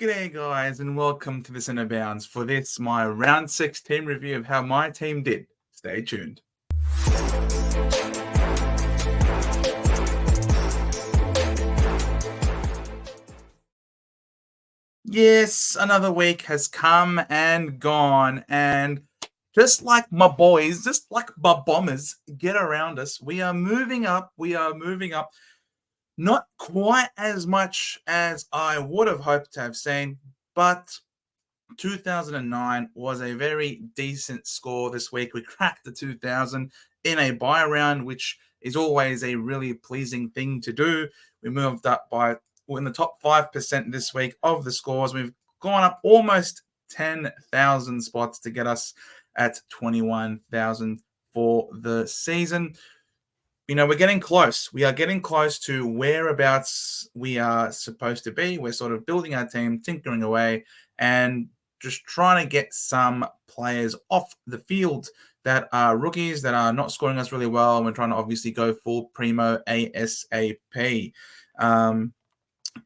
G'day guys and welcome to this In Bounds for this my round 6 team review of how my team did. Stay tuned. Yes, another week has come and gone, and just like my boys, just like my bombers get around us, we are moving up. Not quite as much as I would have hoped to have seen, but 2009 was a very decent score this week. We cracked the 2000 in a buy round, which is always a really pleasing thing to do. We moved up we're in the top 5% this week of the scores. We've gone up almost 10,000 spots to get us at 21,000 for the season. We're getting close. We are getting close to whereabouts we are supposed to be. We're sort of building our team, tinkering away, and just trying to get some players off the field that are rookies, that are not scoring us really well. And we're trying to obviously go full primo ASAP.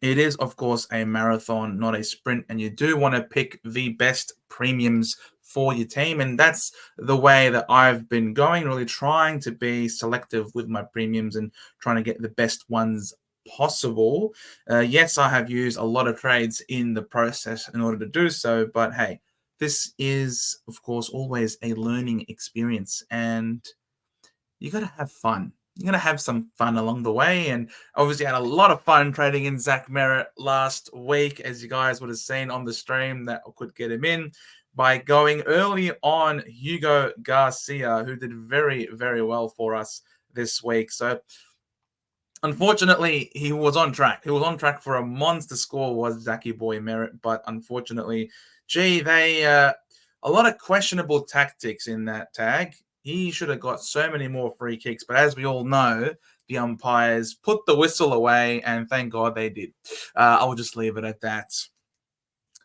It is, of course, a marathon, not a sprint, and you do want to pick the best premiums for your team, and that's the way that I've been going, really trying to be selective with my premiums and trying to get the best ones possible. Yes, I have used a lot of trades in the process in order to do so, but hey, this is, of course, always a learning experience, and you got to have fun. You're going to have some fun along the way. And obviously had a lot of fun trading in Zach Merritt last week, as you guys would have seen on the stream that I could get him in by going early on Hugo Garcia, who did very, very well for us this week. So unfortunately, he was on track. He was on track for a monster score, was Zachy Boy Merritt. But unfortunately, a lot of questionable tactics in that tag. He should have got so many more free kicks, but as we all know, the umpires put the whistle away, and thank God they did. I'll just leave it at that.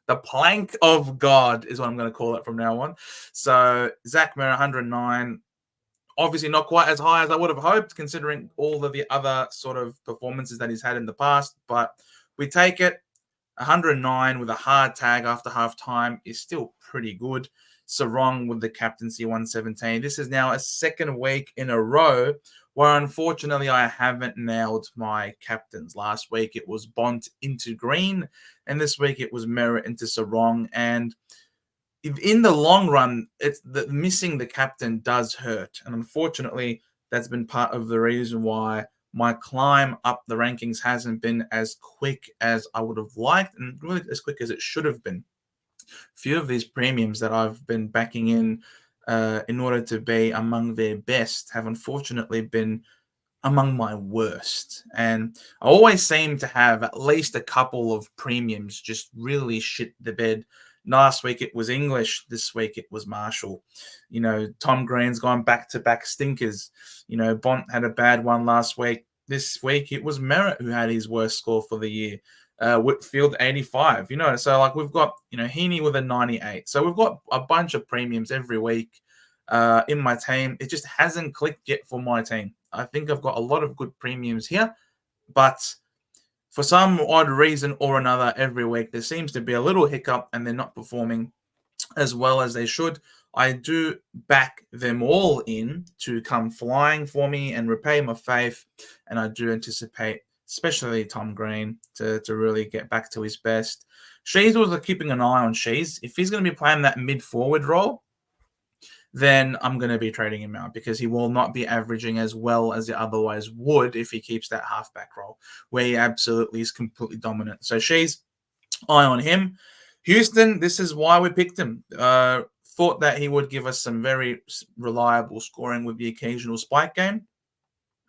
The plank of God is what I'm going to call it from now on. So Zach Merritt, 109. Obviously not quite as high as I would have hoped, considering all of the other sort of performances that he's had in the past, but we take it. 109 with a hard tag after half time is still pretty good. Sarong with the captaincy 117. This is now a second week in a row where unfortunately I haven't nailed my captains. Last week it was Bont into Green, and this week it was Merritt into Sarong. And in the long run, missing the captain does hurt. And unfortunately, that's been part of the reason why my climb up the rankings hasn't been as quick as I would have liked, and really as quick as it should have been. Few of these premiums that I've been backing in order to be among their best have unfortunately been among my worst. And I always seem to have at least a couple of premiums just really shit the bed. Last week it was English. This week it was Marshall. Tom Green's gone back-to-back stinkers. Bont had a bad one last week. This week it was Merritt who had his worst score for the year. Whitfield 85. So we've got Heaney with a 98. So we've got a bunch of premiums every week in my team. It just hasn't clicked yet for my team. I think I've got a lot of good premiums here, but for some odd reason or another, every week there seems to be a little hiccup and they're not performing as well as they should. I do back them all in to come flying for me and repay my faith, and I do anticipate, especially Tom Green, to really get back to his best. Shees was keeping an eye on Shees. If he's going to be playing that mid-forward role, then I'm going to be trading him out because he will not be averaging as well as he otherwise would if he keeps that halfback role, where he absolutely is completely dominant. So Shees, eye on him. Houston, this is why we picked him. Thought that he would give us some very reliable scoring with the occasional spike game,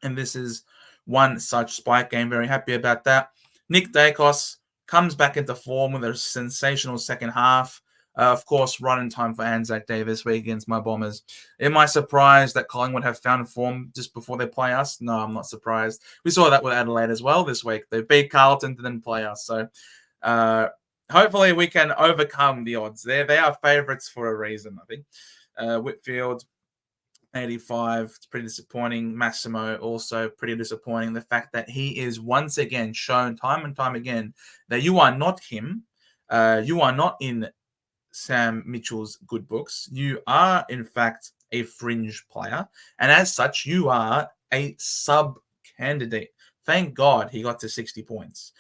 and this is one such spike game. Very happy about that. Nick Dacos comes back into form with a sensational second half. Of course, running time for Anzac Day this week against my Bombers. Am I surprised that Collingwood have found form just before they play us? No, I'm not surprised. We saw that with Adelaide as well this week. They beat Carlton to then play us. So hopefully we can overcome the odds there. They are favourites for a reason, I think. Whitfield, 85. It's pretty disappointing. Massimo also pretty disappointing. The fact that he is once again shown time and time again that you are not him. You are not in Sam Mitchell's good books. You are, in fact, a fringe player. And as such, you are a sub candidate. Thank God he got to 60 points,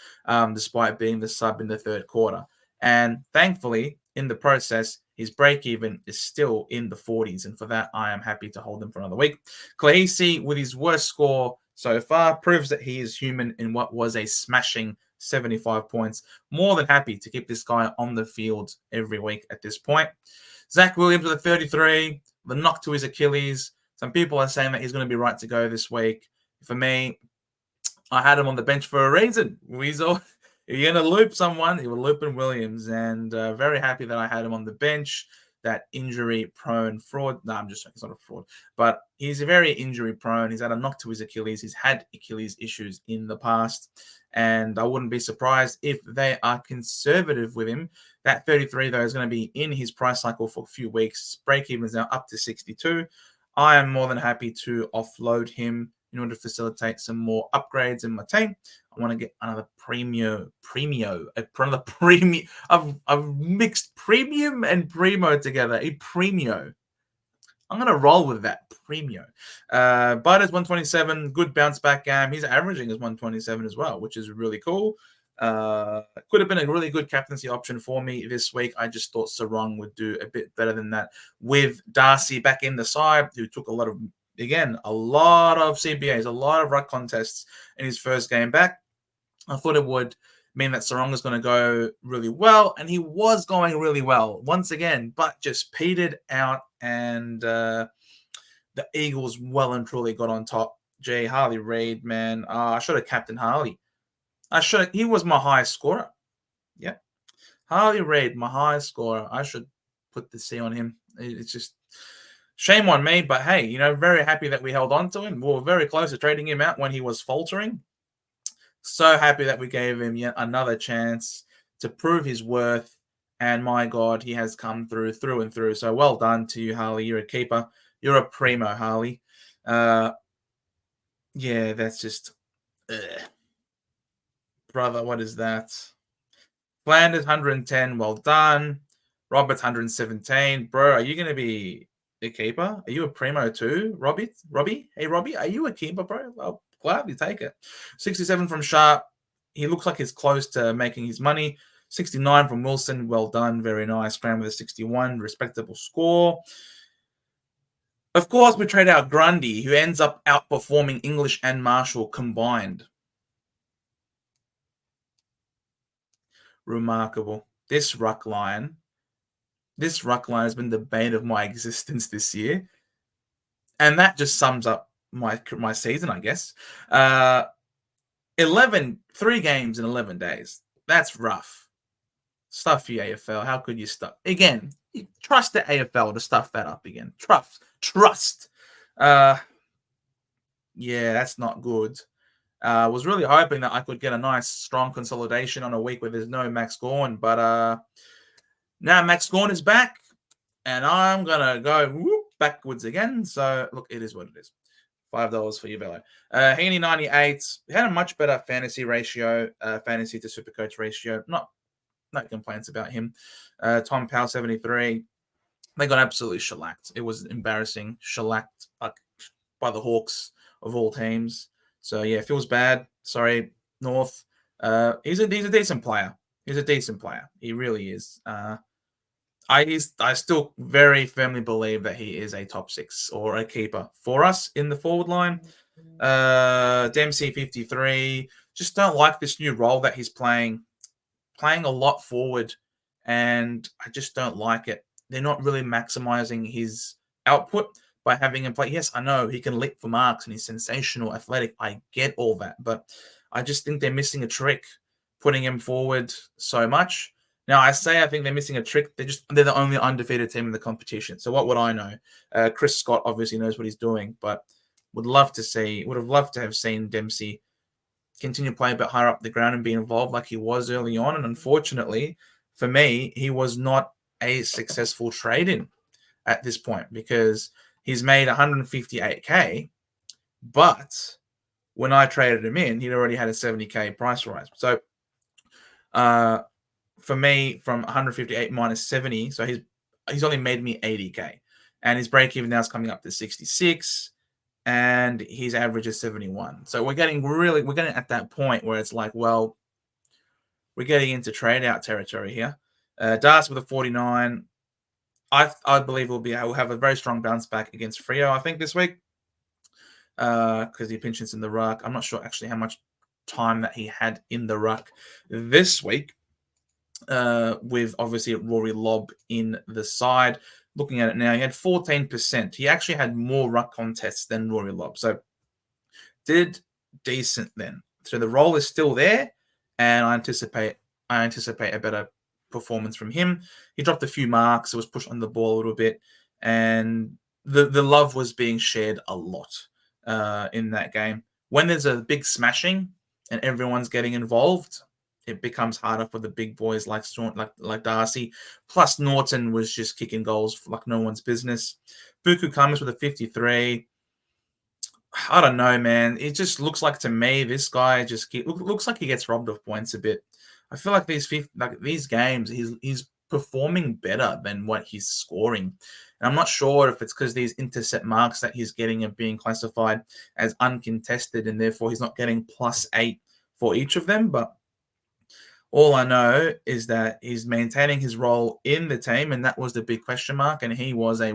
despite being the sub in the third quarter. And thankfully, in the process, his break even is still in the 40s. And for that, I am happy to hold him for another week. Klahisi, with his worst score so far, proves that he is human in what was a smashing 75 points. More than happy to keep this guy on the field every week at this point. Zach Williams with a 33, the knock to his Achilles. Some people are saying that he's going to be right to go this week. For me, I had him on the bench for a reason. Weasel, if you're going to loop someone, he will loop in Williams. And very happy that I had him on the bench. That injury-prone fraud. No, I'm just saying he's not a fraud. But he's very injury-prone. He's had a knock to his Achilles. He's had Achilles issues in the past. And I wouldn't be surprised if they are conservative with him. That 33, though, is going to be in his price cycle for a few weeks. Break-even is now up to 62. I am more than happy to offload him in order to facilitate some more upgrades in my team. I want to get another premium. I've mixed premium and primo together. A premio. I'm going to roll with that. Premio. Butters 127. Good bounce back game. He's averaging as 127 as well, which is really cool. Could have been a really good captaincy option for me this week. I just thought Sarong would do a bit better than that with Darcy back in the side, who took a lot of CBAs, a lot of ruck contests in his first game back. I thought it would mean that Sarong was going to go really well, and he was going really well once again, but just petered out, and the Eagles well and truly got on top. Gee, Harley Reid, man. I should have captained Harley. He was my highest scorer. Yeah. Harley Reid, my highest scorer. I should put the C on him. It's just shame on me, but hey, very happy that we held on to him. We were very close to trading him out when he was faltering. So happy that we gave him yet another chance to prove his worth. And my God, he has come through and through. So well done to you, Harley. You're a keeper. You're a primo, Harley. Yeah, that's just... Brother, what is that? Flanders, 110. Well done. Roberts, 117. Bro, are you going to be a keeper? Are you a primo too, Robbie? Hey, Robbie, are you a keeper, bro? I'll gladly take it. 67 from Sharp. He looks like he's close to making his money. 69 from Wilson. Well done. Very nice. Graham with a 61. Respectable score. Of course, we trade out Grundy, who ends up outperforming English and Marshall combined. Remarkable. This ruck line has been the bane of my existence this year. And that just sums up my season, I guess. 3 games in 11 days. That's rough. Stuff you, AFL. How could you stuff? Again, you trust the AFL to stuff that up again. Trust. Yeah, that's not good. I was really hoping that I could get a nice, strong consolidation on a week where there's no Max Gawn. But now Max Gawn is back, and I'm going to go backwards again. So, look, it is what it is. $5 for you, Velo. Heaney, 98. He had a much better fantasy ratio, fantasy to Supercoach ratio. No complaints about him. Tom Powell, 73. They got absolutely shellacked. It was embarrassing. Shellacked by the Hawks of all teams. So, yeah, feels bad. Sorry, North. He's a decent player. He really is. I still very firmly believe that he is a top 6 or a keeper for us in the forward line. Dempsey, 53. Just don't like this new role that he's playing a lot forward, and I just don't like it. They're not really maximizing his output by having him play. Yes, I know he can leap for marks and he's sensational, athletic. I get all that, but I just think they're missing a trick putting him forward so much. Now, I think they're missing a trick. They're the only undefeated team in the competition. So what would I know? Chris Scott obviously knows what he's doing, but would have loved to have seen Dempsey continue playing a bit higher up the ground and be involved like he was early on. And unfortunately, for me, he was not a successful trade-in at this point because he's made 158K, but when I traded him in, he'd already had a 70K price rise. So for me, from 158 minus 70, so he's only made me 80k, and his break even now is coming up to 66, and his average is 71. So we're getting at that point where it's like, well, we're getting into trade out territory here. Darts with a 49. I believe we'll have a very strong bounce back against Frio, I think, this week, because he pinches in the ruck. I'm not sure actually how much time that he had in the ruck this week, with obviously Rory Lobb in the side. Looking at it now, he had 14%. He actually had more ruck contests than Rory Lobb. So did decent then. So the role is still there, and I anticipate a better performance from him. He dropped a few marks, it was pushed on the ball a little bit, and the love was being shared a lot in that game. When there's a big smashing and everyone's getting involved, it becomes harder for the big boys like Darcy. Plus, Norton was just kicking goals like no one's business. Buku comes with a 53. I don't know, man. It just looks like to me this guy looks like he gets robbed of points a bit. I feel like these games, he's performing better than what he's scoring. And I'm not sure if it's because these intercept marks that he's getting are being classified as uncontested, and therefore he's not getting +8 for each of them. But all I know is that he's maintaining his role in the team, and that was the big question mark. And he was a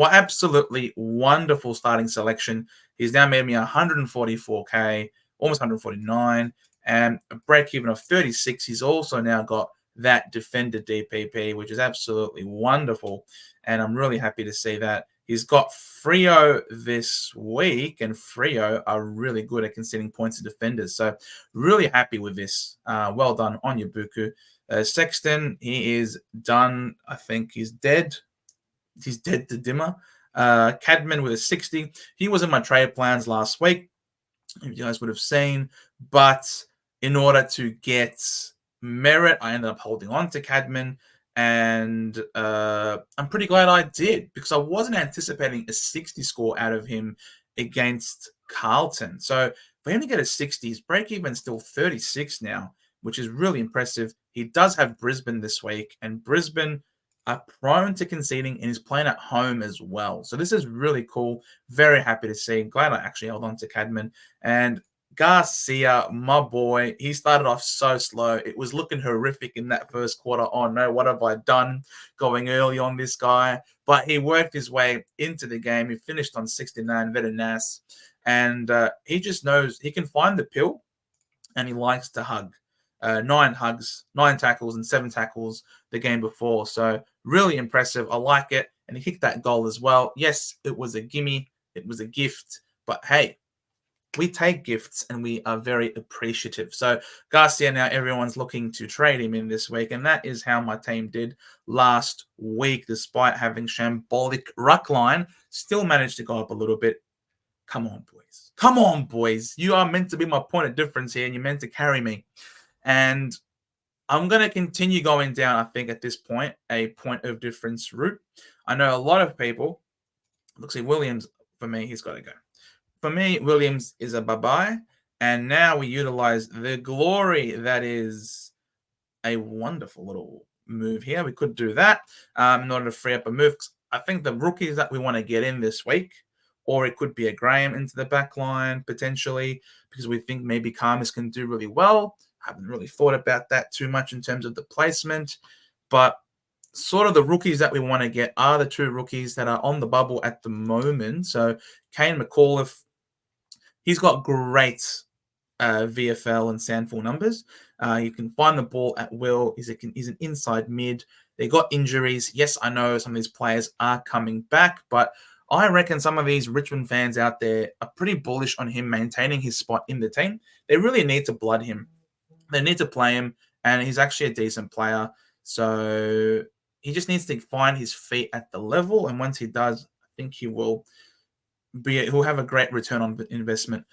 absolutely wonderful starting selection. He's now made me 144k, almost 149, and a break even of 36. He's also now got that defender DPP, which is absolutely wonderful. And I'm really happy to see that. He's got Frio this week, and Frio are really good at conceding points to defenders. So really happy with this. Well done on your Buku. Sexton, he is done. I think he's dead. He's dead to dimmer. Cadman with a 60. He was in my trade plans last week, if you guys would have seen. But in order to get merit, I ended up holding on to Cadman. And I'm pretty glad I did, because I wasn't anticipating a 60 score out of him against Carlton. So if I only get a 60, his break even still 36 now, which is really impressive. He does have Brisbane this week, and Brisbane are prone to conceding, and he's playing at home as well. So this is really cool. Very happy to see. Glad I actually held on to Cadman. And Garcia, my boy, he started off so slow. It was looking horrific in that first quarter. Oh no, what have I done going early on this guy? But he worked his way into the game. He finished on 69, very nice. And he just knows he can find the pill, and he likes to hug. 9 hugs, 9 tackles, and 7 tackles the game before. So really impressive. I like it. And he kicked that goal as well. Yes, it was a gimme. It was a gift. But hey, we take gifts, and we are very appreciative. So Garcia, now everyone's looking to trade him in this week, and that is how my team did last week, despite having shambolic ruck line. Still managed to go up a little bit. Come on, boys. Come on, boys. You are meant to be my point of difference here, and you're meant to carry me. And I'm going to continue going down, I think, at this point, a point of difference route. I know a lot of people, looks like Williams, for me, he's got to go. For me, Williams is a bye-bye, and now we utilize the glory that is a wonderful little move here. We could do that in order to free up a move. I think the rookies that we want to get in this week, or it could be a Graham into the back line potentially, because we think maybe Karmas can do really well. I haven't really thought about that too much in terms of the placement, but sort of the rookies that we want to get are the 2 rookies that are on the bubble at the moment. So Kane McAuliffe, he's got great VFL and Sandful numbers. You can find the ball at will. He's an inside mid. They got injuries. Yes, I know some of these players are coming back, but I reckon some of these Richmond fans out there are pretty bullish on him maintaining his spot in the team. They really need to blood him. They need to play him, and he's actually a decent player. So he just needs to find his feet at the level, and once he does, I think he'll have a great return on investment,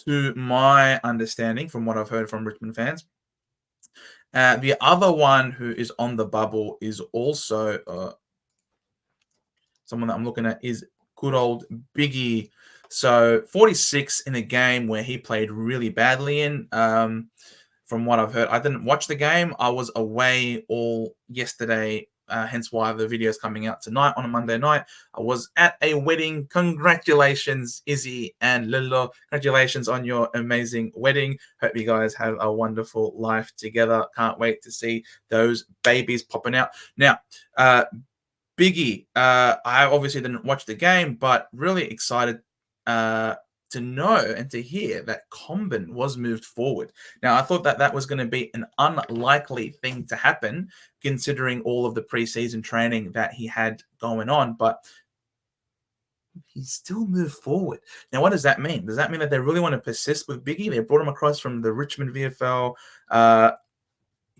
to my understanding, from what I've heard from Richmond fans. The other one who is on the bubble is also someone that I'm looking at is good old Biggie. So 46 in a game where he played really badly in. from what I've heard. I didn't watch the game. I was away all yesterday, hence why the video is coming out tonight on a Monday night. I was at a wedding. Congratulations, Izzy and Lilo. Congratulations on your amazing wedding. Hope you guys have a wonderful life together. Can't wait to see those babies popping out. Now, Biggie, I obviously didn't watch the game, but really excited to know and to hear that Comben was moved forward. Now, I thought that that was going to be an unlikely thing to happen, considering all of the preseason training that he had going on, but he still moved forward. Now, what does that mean? Does that mean that they really want to persist with Biggie? They brought him across from the Richmond VFL.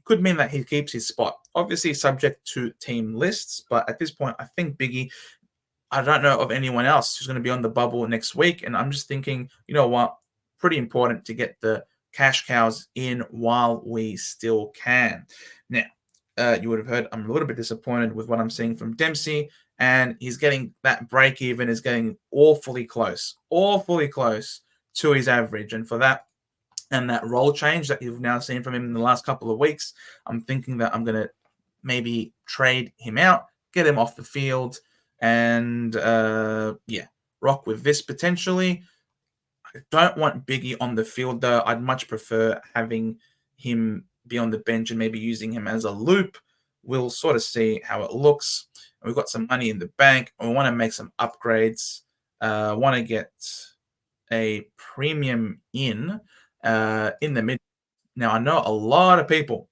Could mean that he keeps his spot. Obviously, subject to team lists, but at this point, I think Biggie, I don't know of anyone else who's going to be on the bubble next week. And I'm just thinking, you know what? Pretty important to get the cash cows in while we still can. Now, you would have heard I'm a little bit disappointed with what I'm seeing from Dempsey, and he's getting that break even is getting awfully close to his average. And for that, and that role change that you've now seen from him in the last couple of weeks, I'm thinking that I'm going to maybe trade him out, get him off the field, and rock with this potentially. I don't want Biggie on the field though. I'd much prefer having him be on the bench and maybe using him as a loop. We'll sort of see how it looks. We've got some money in the bank. We want to make some upgrades. Want to get a premium in the mid. Now, I know a lot of people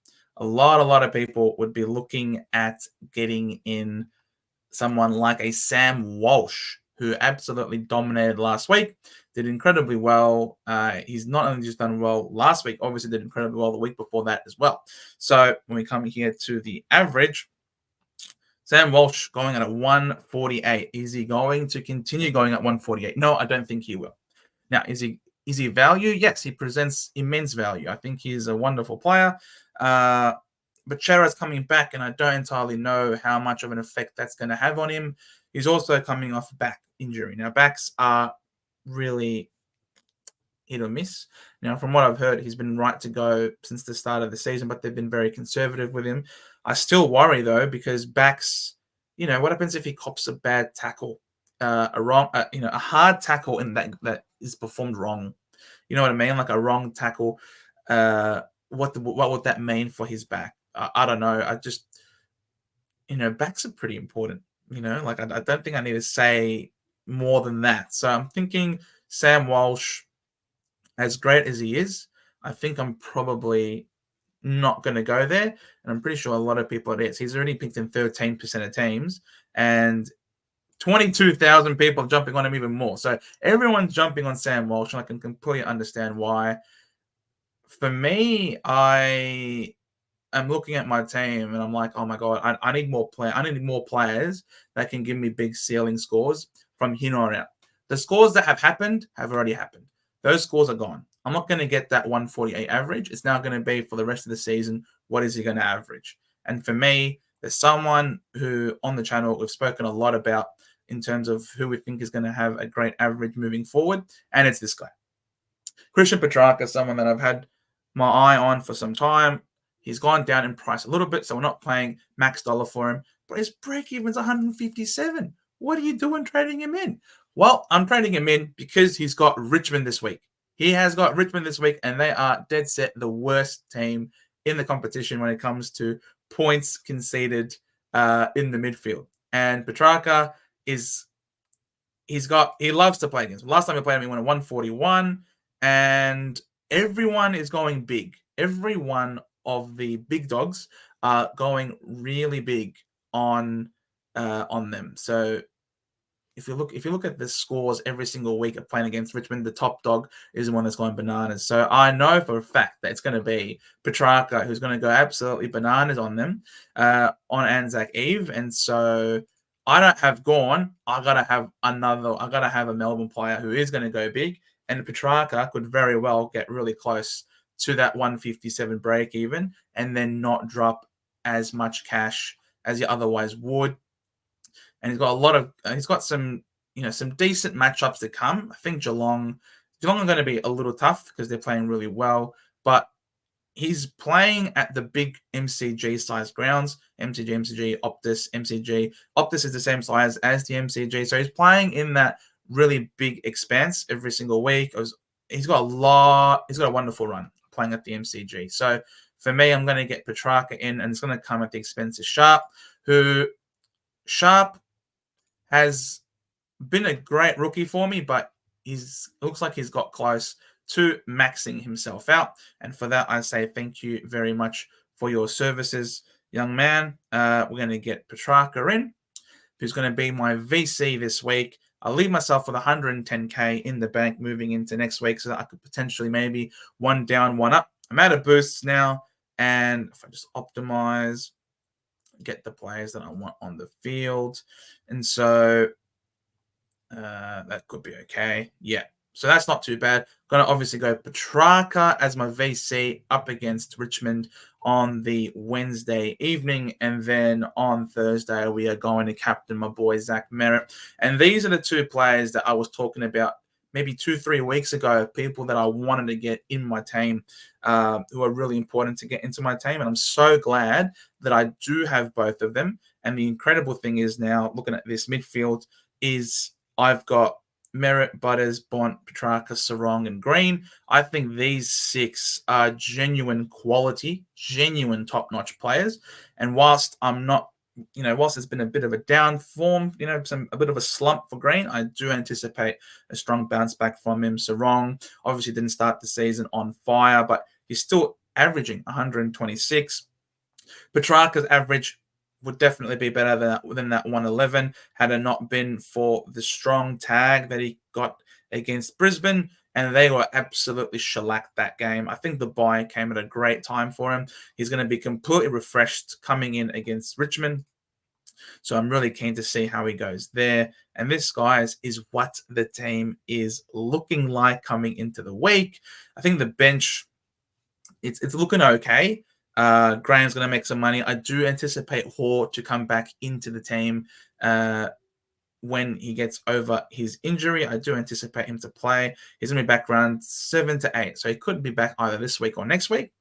would be looking at getting in someone like a Sam Walsh, who absolutely dominated last week, did incredibly well. He's not only just done well last week, obviously did incredibly well the week before that as well. So when we come here to the average, Sam Walsh going at a 148. Is he going to continue going at 148? No, I don't think he will. Now, is he value? Yes, he presents immense value. I think he's a wonderful player. But Chera's coming back, and I don't entirely know how much of an effect that's going to have on him. He's also coming off back injury. Now, backs are really hit or miss. Now, from what I've heard, he's been right to go since the start of the season, but they've been very conservative with him. I still worry, though, because backs, what happens if he cops a bad tackle? A hard tackle in that is performed wrong. You know what I mean? Like a wrong tackle. What would that mean for his back? I don't know. I just, backs are pretty important. Like I don't think I need to say more than that. So I'm thinking Sam Walsh, as great as he is, I think I'm probably not going to go there. And I'm pretty sure a lot of people are. He's already picked in 13% of teams, and 22,000 people jumping on him even more. So everyone's jumping on Sam Walsh, and I can completely understand why. For me, I am looking at my team, and I'm like, oh my god, I need more I need more players that can give me big ceiling scores from here on out. The scores that have happened have already happened. Those scores are gone. I'm not going to get that 148 average. It's now going to be for the rest of the season. What is he going to average? And for me, there's someone who on the channel we've spoken a lot about in terms of who we think is going to have a great average moving forward, and it's this guy. Christian Petracca, someone that I've had my eye on for some time. He's gone down in price a little bit, so we're not paying max dollar for him, but his break even's 157. What are you doing trading him in? Well, I'm trading him in because he's got Richmond this week. He has got Richmond this week, and they are dead set the worst team in the competition when it comes to points conceded in the midfield. And Petracca he loves to play against. Last time he played him, he went at 141, and everyone is going big. Every one of the big dogs are going really big on them. So if you look at the scores every single week of playing against Richmond, the top dog is the one that's going bananas. So I know for a fact that it's going to be Petracca who's going to go absolutely bananas on them on Anzac Eve. And so I don't have Gawn. I gotta have a Melbourne player who is going to go big, and Petracca could very well get really close to that 157 break even, and then not drop as much cash as he otherwise would. And he's got some decent matchups to come. I think Geelong are going to be a little tough because they're playing really well, but he's playing at the big MCG size grounds. MCG, Optus, MCG. Optus is the same size as the MCG. So he's playing in that really big expanse every single week. He's got a wonderful run playing at the MCG. So for me, I'm going to get Petracca in, and it's going to come at the expense of Sharp, who Sharp has been a great rookie for me, but it looks like he's got close to maxing himself out. And for that, I say thank you very much for your services, young man. We're going to get Petracca in, who's going to be my VC this week. I'll leave myself with 110K in the bank moving into next week so that I could potentially maybe one down, one up. I'm out of boosts now. And if I just optimize, get the players that I want on the field. And so that could be okay. Yeah. So that's not too bad. Going to obviously go Petracca as my VC up against Richmond on the Wednesday evening. And then on Thursday, we are going to captain my boy, Zach Merritt. And these are the two players that I was talking about maybe 2-3 weeks ago, people that I wanted to get in my team, who are really important to get into my team. And I'm so glad that I do have both of them. And the incredible thing is now, looking at this midfield, is I've got Merritt, Butters, Bont, Petracca, Sarong, and Green. I think these 6 are genuine quality, genuine top-notch players. And whilst I'm not, whilst there's been a bit of a down form, a bit of a slump for Green, I do anticipate a strong bounce back from him. Sarong obviously didn't start the season on fire, but he's still averaging 126. Petrarca's average would definitely be better than that 111 had it not been for the strong tag that he got against Brisbane, and they were absolutely shellacked that game. I think the bye came at a great time for him. He's going to be completely refreshed coming in against Richmond. So I'm really keen to see how he goes there. And this, guys, is what the team is looking like coming into the week. I think the bench, it's looking okay. Graham's going to make some money. I do anticipate Hoare to come back into the team when he gets over his injury. I do anticipate him to play. He's going to be back around 7 to 8. So he could be back either this week or next week.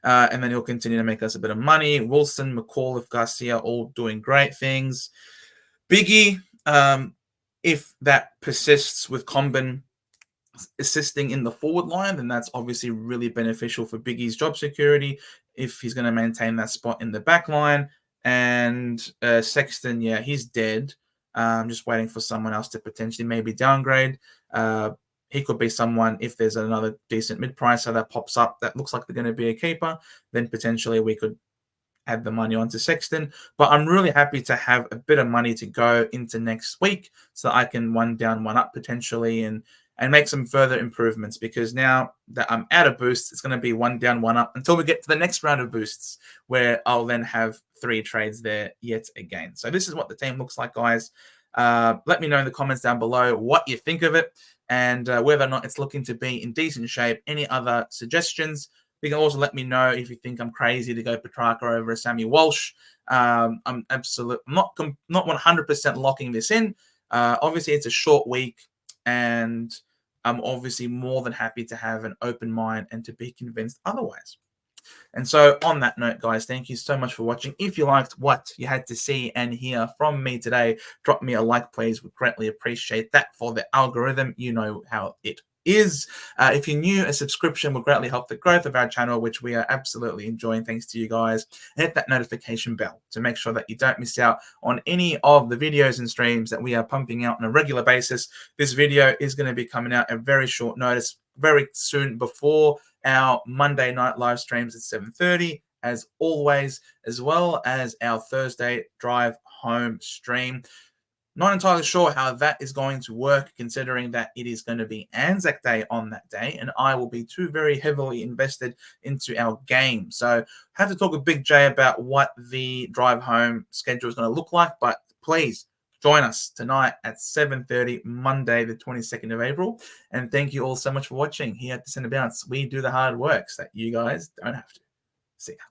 And then he'll continue to make us a bit of money. Wilson, McAuliffe, Garcia, all doing great things. Biggie, if that persists with Comben assisting in the forward line, then that's obviously really beneficial for Biggie's job security if he's going to maintain that spot in the back line. And Sexton, yeah, he's dead. I'm just waiting for someone else to potentially maybe downgrade. He could be someone, if there's another decent mid-pricer that pops up that looks like they're going to be a keeper, then potentially we could add the money onto Sexton. But I'm really happy to have a bit of money to go into next week so I can one down, one up potentially and make some further improvements, because now that I'm out of boosts, it's going to be one down, one up until we get to the next round of boosts, where I'll then have 3 trades there yet again. So this is what the team looks like, guys. Let me know in the comments down below what you think of it and whether or not it's looking to be in decent shape. Any other suggestions? You can also let me know if you think I'm crazy to go Petracca over Sammy Walsh. I'm not 100% locking this in. Obviously, it's a short week, and I'm obviously more than happy to have an open mind and to be convinced otherwise. And so on that note, guys, thank you so much for watching. If you liked what you had to see and hear from me today, drop me a like, please. Would greatly appreciate that for the algorithm. You know how it is. If you're new, a subscription will greatly help the growth of our channel, which we are absolutely enjoying thanks to you guys. Hit that notification bell to make sure that you don't miss out on any of the videos and streams that we are pumping out on a regular basis. This video is going to be coming out at very short notice, very soon before our Monday night live streams at 7:30, as always, as well as our Thursday drive home stream. Not entirely sure how that is going to work, considering that it is going to be Anzac Day on that day, and I will be too very heavily invested into our game. So I have to talk with Big J about what the drive home schedule is going to look like, but please join us tonight at 7:30, Monday, the 22nd of April. And thank you all so much for watching here at the Centre Bounce. We do the hard work so that you guys don't have to. See ya.